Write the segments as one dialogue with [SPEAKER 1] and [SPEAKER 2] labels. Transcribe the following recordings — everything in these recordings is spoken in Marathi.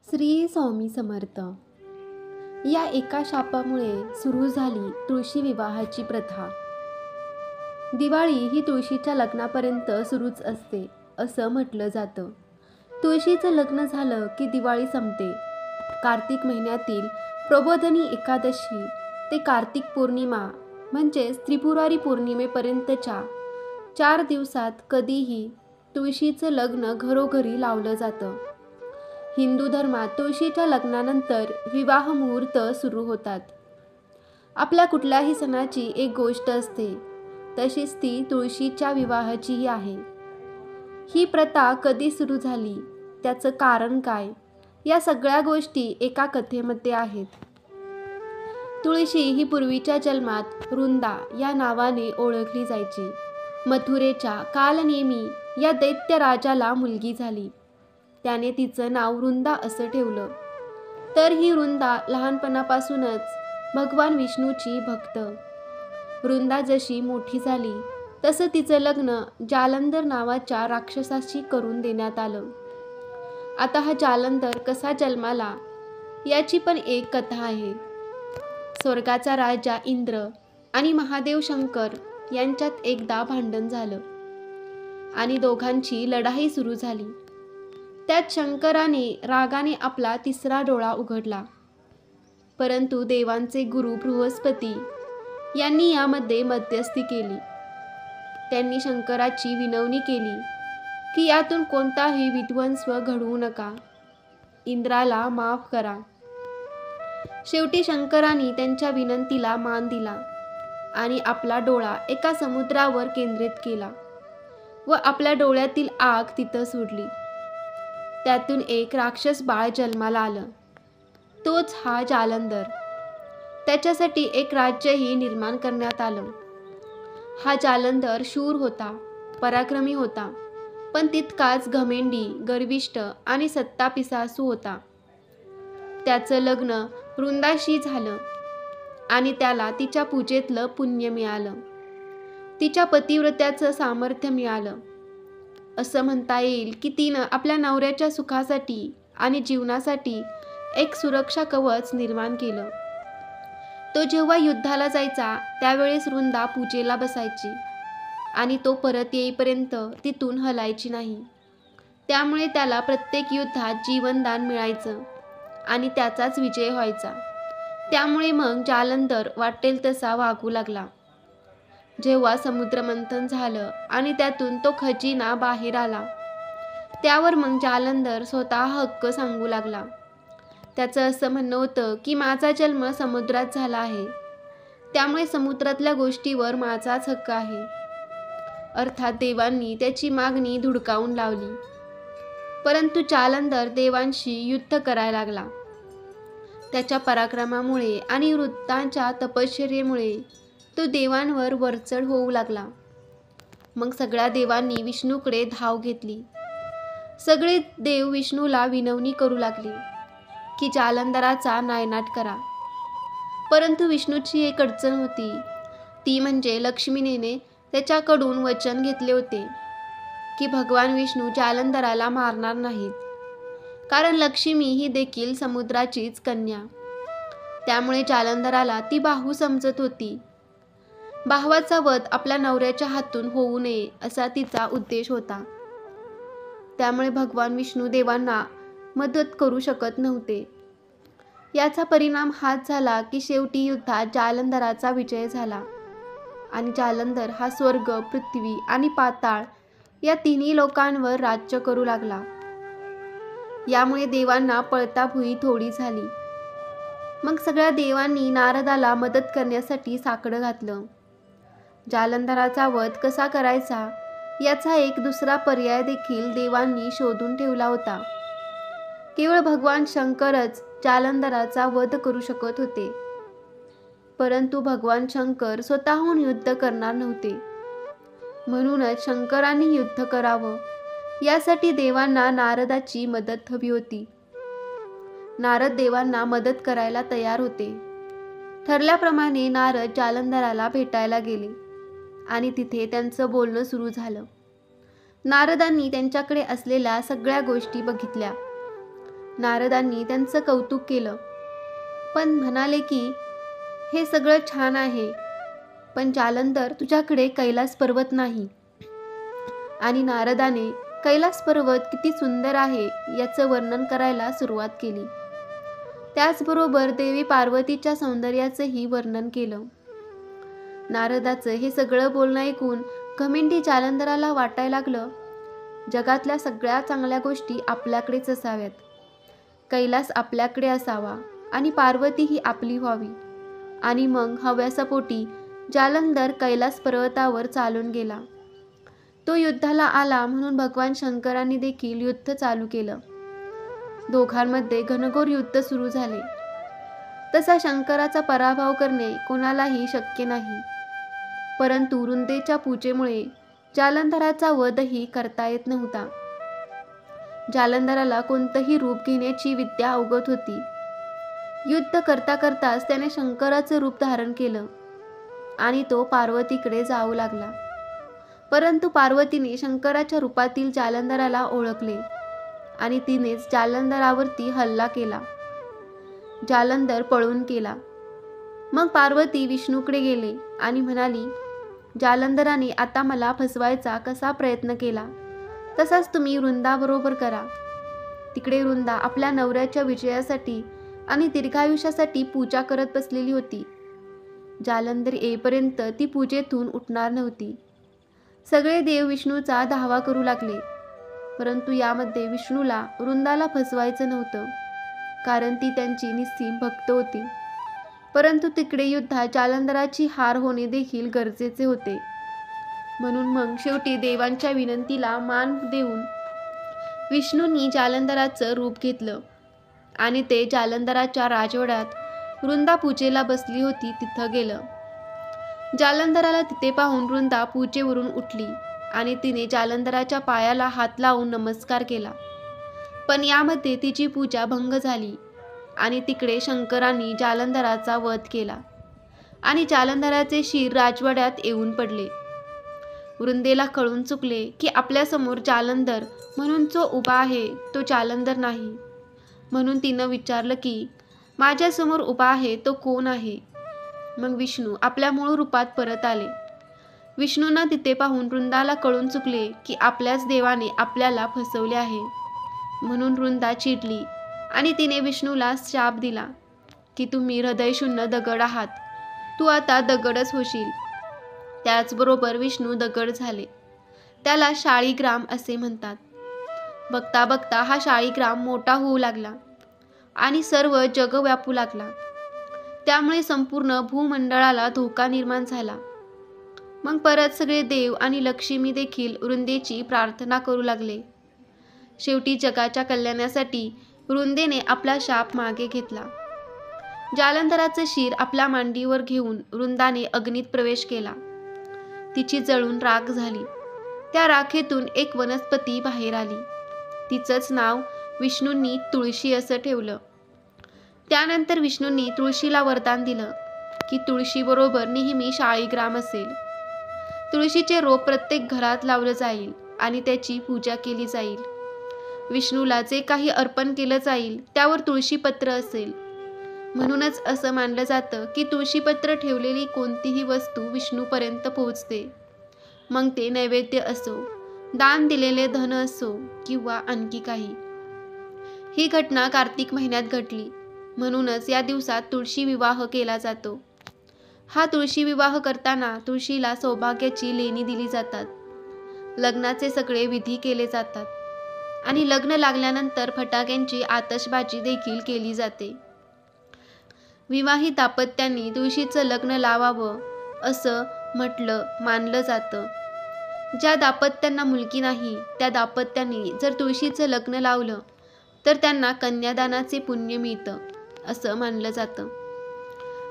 [SPEAKER 1] श्री स्वामी समर्थ. या एका शापामुळे सुरू झाली तुळशी विवाहाची प्रथा. दिवाळी ही तुळशीच्या लग्नापर्यंत सुरूच असते असं म्हटलं जातं. तुळशीचं लग्न झालं की दिवाळी संपते. कार्तिक महिन्यातील प्रबोधिनी एकादशी ते कार्तिक पौर्णिमा म्हणजेच त्रिपुरारी पौर्णिमेपर्यंतच्या 4 दिवसात कधीही तुळशीचं लग्न घरोघरी लावलं जातं. हिंदू धर्मात तुळशीच्या लग्नानंतर विवाह मुहूर्त सुरू होतात. आपल्या कुठल्याही सणाची एक गोष्ट असते, तशीच ती तुळशीच्या विवाहाचीही आहे. ही प्रथा कधी सुरू झाली, त्याचं कारण काय, या सगळ्या गोष्टी एका कथेमध्ये आहेत. तुळशी ही पूर्वीच्या जन्मात वृंदा या नावाने ओळखली जायची. मथुरेच्या कालनेमी या दैत्य राजाला मुलगी झाली. त्याने तिचं नाव वृंदा असं ठेवलं. तर ही वृंदा लहानपणापासूनच भगवान विष्णूची भक्त. वृंदा जशी मोठी झाली तसं तिचं लग्न जालंधर नावाच्या राक्षसाशी करून देण्यात आलं. आता हा जालंधर कसा जन्माला याची पण एक कथा आहे. स्वर्गाचा राजा इंद्र आणि महादेव शंकर यांच्यात एकदा भांडण झालं आणि दोघांची लढाई सुरू झाली. त्यात शंकराने रागाने आपला तिसरा डोळा उघडला, परंतु देवांचे गुरु बृहस्पती यांनी यामध्ये मध्यस्थी केली. त्यांनी शंकराची विनवणी केली की यातून कोणताही विध्वंस घडवू नका, इंद्राला माफ करा. शेवटी शंकराने त्यांच्या विनंतीला मान दिला आणि आपला डोळा एका समुद्रावर केंद्रित केला व आपल्या डोळ्यातील आग तिथं सोडली. त्यातून एक राक्षस बाळ जन्माला आलं. तोच हा जालंधर. त्याच्यासाठी एक राज्यही निर्माण करण्यात आलं. हा जालंधर शूर होता, पराक्रमी होता, पण तितकाच घमेंडी, गर्विष्ठ आणि सत्तापिसासू होता. त्याचं लग्न वृंदाशी झालं आणि त्याला तिच्या पूजेतलं पुण्य मिळालं. तिच्या पतिव्रत्याचं सामर्थ्य मिळालं. असं म्हणता येईल की तिनं आपल्या नवऱ्याच्या सुखासाठी आणि जीवनासाठी एक सुरक्षा कवच निर्माण केलं. तो जेव्हा युद्धाला जायचा त्यावेळेस वृंदा पूजेला बसायची आणि तो परत येईपर्यंत तिथून हलायची नाही. त्यामुळे त्याला प्रत्येक युद्धात जीवनदान मिळायचं आणि त्याचाच विजय व्हायचा. त्यामुळे मग जालंधर वाटेल तसा वागू लागला. जेव्हा समुद्रमंथन झालं आणि त्यातून तो खजिना बाहेर आला, त्यावर मग जालंधर स्वतः हक्क सांगू लागला. त्याचं असं म्हणणं होतं की माझा जन्म समुद्रात झाला आहे, त्यामुळे समुद्रातल्या गोष्टीवर माझाच हक्क आहे. अर्थात देवांनी त्याची मागणी धुडकावून लावली. परंतु जालंधर देवांशी युद्ध करायला लागला. त्याच्या पराक्रमामुळे आणि वृत्तांच्या तपश्चर्येमुळे तो देवांवर वरचढ होऊ लागला. मग सगळ्या देवांनी विष्णूकडे धाव घेतली. सगळे देव विष्णूला विनवणी करू लागले की जालंधराचा नायनाट करा. परंतु विष्णूची एक अडचण होती, ती म्हणजे लक्ष्मीने त्याच्याकडून वचन घेतले होते की भगवान विष्णू जालंधराला मारणार नाहीत, कारण लक्ष्मी ही देखील समुद्राचीच कन्या. त्यामुळे जालंधराला ती बाहू समजत होती. भावाचा वध आपल्या नवऱ्याच्या हातून होऊ नये असा तिचा उद्देश होता. त्यामुळे भगवान विष्णू देवांना मदत करू शकत नव्हते. याचा परिणाम हाच झाला की शेवटी युद्धात जालंधराचा विजय झाला आणि जालंधर हा स्वर्ग, पृथ्वी आणि पाताळ या तिन्ही लोकांवर राज्य करू लागला. यामुळे देवांना पळता भुई थोडी झाली. मग सगळ्या देवांनी नारदाला मदत करण्यासाठी साकडं घातलं. जालंधराचा वध कसा करायचा याचा एक दुसरा पर्याय देखील देवांनी शोधून ठेवला होता. केवळ भगवान शंकरच जालंधराचा वध करू शकत होते. परंतु भगवान शंकर स्वतःहून युद्ध करणार नव्हते. म्हणूनच शंकरांनी युद्ध करावं यासाठी देवांना नारदाची मदत हवी होती. नारद देवांना मदत करायला तयार होते. ठरल्याप्रमाणे नारद जालंधराला भेटायला गेले आणि तिथे त्यांचं बोलणं सुरू झालं. नारदांनी त्यांच्याकडे असलेल्या सगळ्या गोष्टी बघितल्या. नारदांनी त्यांचं कौतुक केलं, पण म्हणाले की हे सगळं छान आहे, पण जालंधर तुझ्याकडे कैलास पर्वत नाही. आणि नारदाने कैलास पर्वत किती सुंदर आहे याचं वर्णन करायला सुरुवात केली. त्याचबरोबर देवी पार्वतीच्या सौंदर्याचंही वर्णन केलं. नारदाचं हे सगळं बोलणं ऐकून घमेंडी जालंधराला वाटायला लागलं, जगातल्या सगळ्या चांगल्या गोष्टी आपल्याकडेच असाव्यात. कैलास आपल्याकडे असावा आणि पार्वती ही आपली व्हावी. आणि मग हव्यासापोटी जालंधर कैलास पर्वतावर चालून गेला. तो युद्धाला आला म्हणून भगवान शंकरांनी देखील युद्ध चालू केलं. दोघांमध्ये घनघोर युद्ध सुरू झाले. तसा शंकराचा पराभव करणे कोणालाही शक्य नाही, परंतु रुंदेच्या पूजेमुळे जालंधराचा वधही करता येत नव्हता. जालंधराला कोणतंही रूप घेण्याची विद्या अवगत होती. युद्ध करता करताच त्याने शंकराचं रूप धारण केलं आणि तो पार्वतीकडे जाऊ लागला. परंतु पार्वतीने शंकराच्या रूपातील जालंधराला ओळखले आणि तिनेच जालंधरावरती हल्ला केला. जालंधर पळून गेला. मग पार्वती विष्णूकडे गेले आणि म्हणाली, जालंधराने आता मला फसवायचा कसा प्रयत्न केला तसाच तुम्ही वृंदाबरोबर करा. तिकडे वृंदा आपल्या नवऱ्याच्या विजयासाठी आणि दीर्घायुष्यासाठी पूजा करत बसलेली होती. जालंधर येईपर्यंत ती पूजेतून उठणार नव्हती. सगळे देव विष्णूचा धावा करू लागले, परंतु यामध्ये विष्णूला वृंदाला फसवायचं नव्हतं, कारण ती त्यांची निस्सीम भक्त होती. परंतु तिकडे युद्धात जालंधराची हार होणे देखील गरजेचे होते. म्हणून मग शेवटी देवांच्या विनंतीला मान देऊन विष्णूंनी जालंधराचं रूप घेतलं आणि ते जालंधराच्या राजवाड्यात वृंदा पूजेला बसली होती तिथं गेलं. जालंधराला तिथे पाहून वृंदा पूजेवरून उठली आणि तिने जालंधराच्या पायाला हात लावून नमस्कार केला. पण यामध्ये तिची पूजा भंग झाली आणि तिकडे शंकरांनी जालंधराचा वध केला आणि जालंधराचे शिर राजवाड्यात येऊन पडले. वृंदेला कळून चुकले की आपल्यासमोर जालंधर म्हणून जो उभा आहे तो जालंधर नाही. म्हणून तिनं विचारलं की माझ्यासमोर उभा आहे तो कोण आहे. मग विष्णू आपल्या मूळ रूपात परत आले. विष्णूंना तिथे पाहून वृंदाला कळून चुकले की आपल्याच देवाने आपल्याला फसवले आहे. म्हणून वृंदा चिडली आणि तिने विष्णूला शाप दिला की तुम्ही हृदयशून्य दगड आहात, तू आता दगडच होशील. त्याचबरोबर विष्णू दगड झाले. त्याला शाळीग्राम असे म्हणतात. बघता बघता हा शाळीग्राम मोठा होऊ लागला आणि सर्व जग व्यापू लागला. त्यामुळे संपूर्ण भूमंडळाला धोका निर्माण झाला. मग परत सगळे देव आणि लक्ष्मी देखील वृंदेची प्रार्थना करू लागले. शेवटी जगाच्या कल्याणासाठी वृंदेने आपला शाप मागे घेतला. जालंधराचं शिर आपल्या मांडीवर घेऊन वृंदाने अग्नीत प्रवेश केला. तिची जळून राख झाली. त्या राखेतून एक वनस्पती बाहेर आली. तिचंच नाव विष्णूंनी तुळशी असं ठेवलं. त्यानंतर विष्णूंनी तुळशीला वरदान दिलं की तुळशीबरोबर नेहमी शाळीग्राम असेल. तुळशीचे रोप प्रत्येक घरात लावलं जाईल आणि त्याची पूजा केली जाईल. विष्णूला जे काही अर्पण केलं जाईल त्यावर तुळशीपत्र असेल. म्हणूनच असं मानलं जातं की तुळशीपत्र ठेवलेली कोणतीही वस्तू विष्णूपर्यंत पोहोचते. मग ते नैवेद्य असो, दान दिलेले धन असो किंवा आणखी काही. ही घटना कार्तिक महिन्यात घडली. म्हणूनच या दिवसात तुळशी विवाह केला जातो. हा तुळशी विवाह करताना तुळशीला सौभाग्याची लेणी दिली जातात. लग्नाचे सगळे विधी केले जातात आणि लग्न लागल्यानंतर फटाक्यांची आतषबाजी देखील केली जाते. विवाहित दाम्पत्यांनी तुळशीचं लग्न लावावं असं मानलं जातं. ज्या दाम्पत्यांना मुलगी नाही त्या दाम्पत्यांनी जर तुळशीचं लग्न लावलं तर त्यांना कन्यादानाचे पुण्य मिळतं असं मानलं जातं.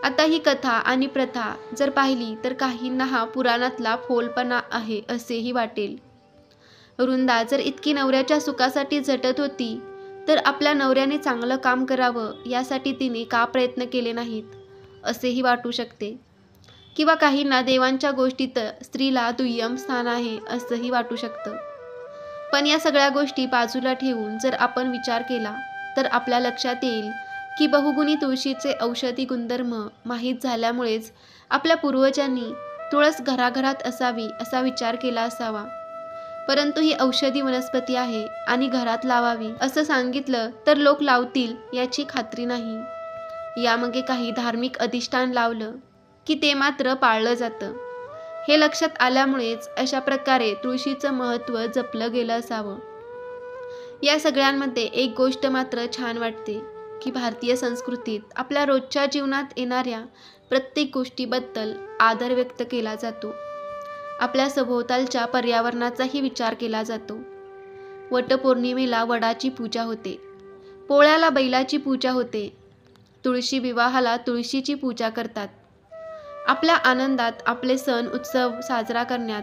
[SPEAKER 1] आता ही कथा आणि प्रथा जर पाहिली तर काहींना हा पुराणातला फोलपणा आहे असेही वाटेल. वृंदा जर इतकी नवऱ्याच्या सुखासाठी झटत होती तर आपल्या नवऱ्याने चांगलं काम करावं यासाठी तिने का प्रयत्न केले नाहीत असेही वाटू शकते. किंवा काहींना देवांच्या गोष्टीत स्त्रीला दुय्यम स्थान आहे असंही वाटू शकतं. पण या सगळ्या गोष्टी बाजूला ठेवून जर आपण विचार केला तर आपल्या लक्षात येईल की बहुगुणी तुळशीचे औषधी गुणधर्म माहीत झाल्यामुळेच आपल्या पूर्वजांनी तुळस घराघरात असावी असा विचार केला असावा. परंतु ही औषधी वनस्पती आहे आणि घरात लावावी असं सांगितलं तर लोक लावतील याची खात्री नाही. यामागे काही धार्मिक अधिष्ठान लावलं की ते मात्र पाळलं जातं. हे लक्षात आल्यामुळेच अशा प्रकारे तुळशीचं महत्त्व जपलं गेलं असावं. या सगळ्यांमध्ये एक गोष्ट मात्र छान वाटते की भारतीय संस्कृतीत आपल्या रोजच्या जीवनात येणाऱ्या प्रत्येक गोष्टीबद्दल आदर व्यक्त केला जातो. आपल्या सभोवतालच्या पर्यावरणाचाही विचार केला जातो. वटपौर्णिमेला वडाची पूजा होते, पोळ्याला बैलाची पूजा होते, तुळशी विवाहाला तुळशीची पूजा करतात. आपल्या आनंदात आपले सण उत्सव साजरा करण्यात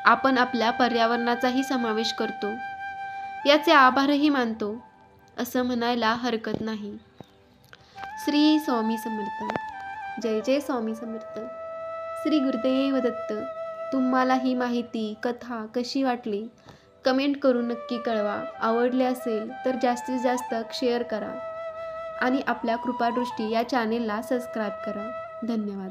[SPEAKER 1] आपण आपल्या पर्यावरणाचाही समावेश करतो. याचे आभारही मानतो असं म्हणायला हरकत नाही. श्री स्वामी समर्थ. जय जय स्वामी समर्थ. श्री गुरुदेव दत्त. तुम्हाला ही माहिती कथा कशी वाटली कमेंट करून नक्की कळवा. आवडले असेल तर जास्तीत जास्त शेअर करा आणि आपल्या कृपादृष्टी या चॅनेलला सबस्क्राईब करा. धन्यवाद.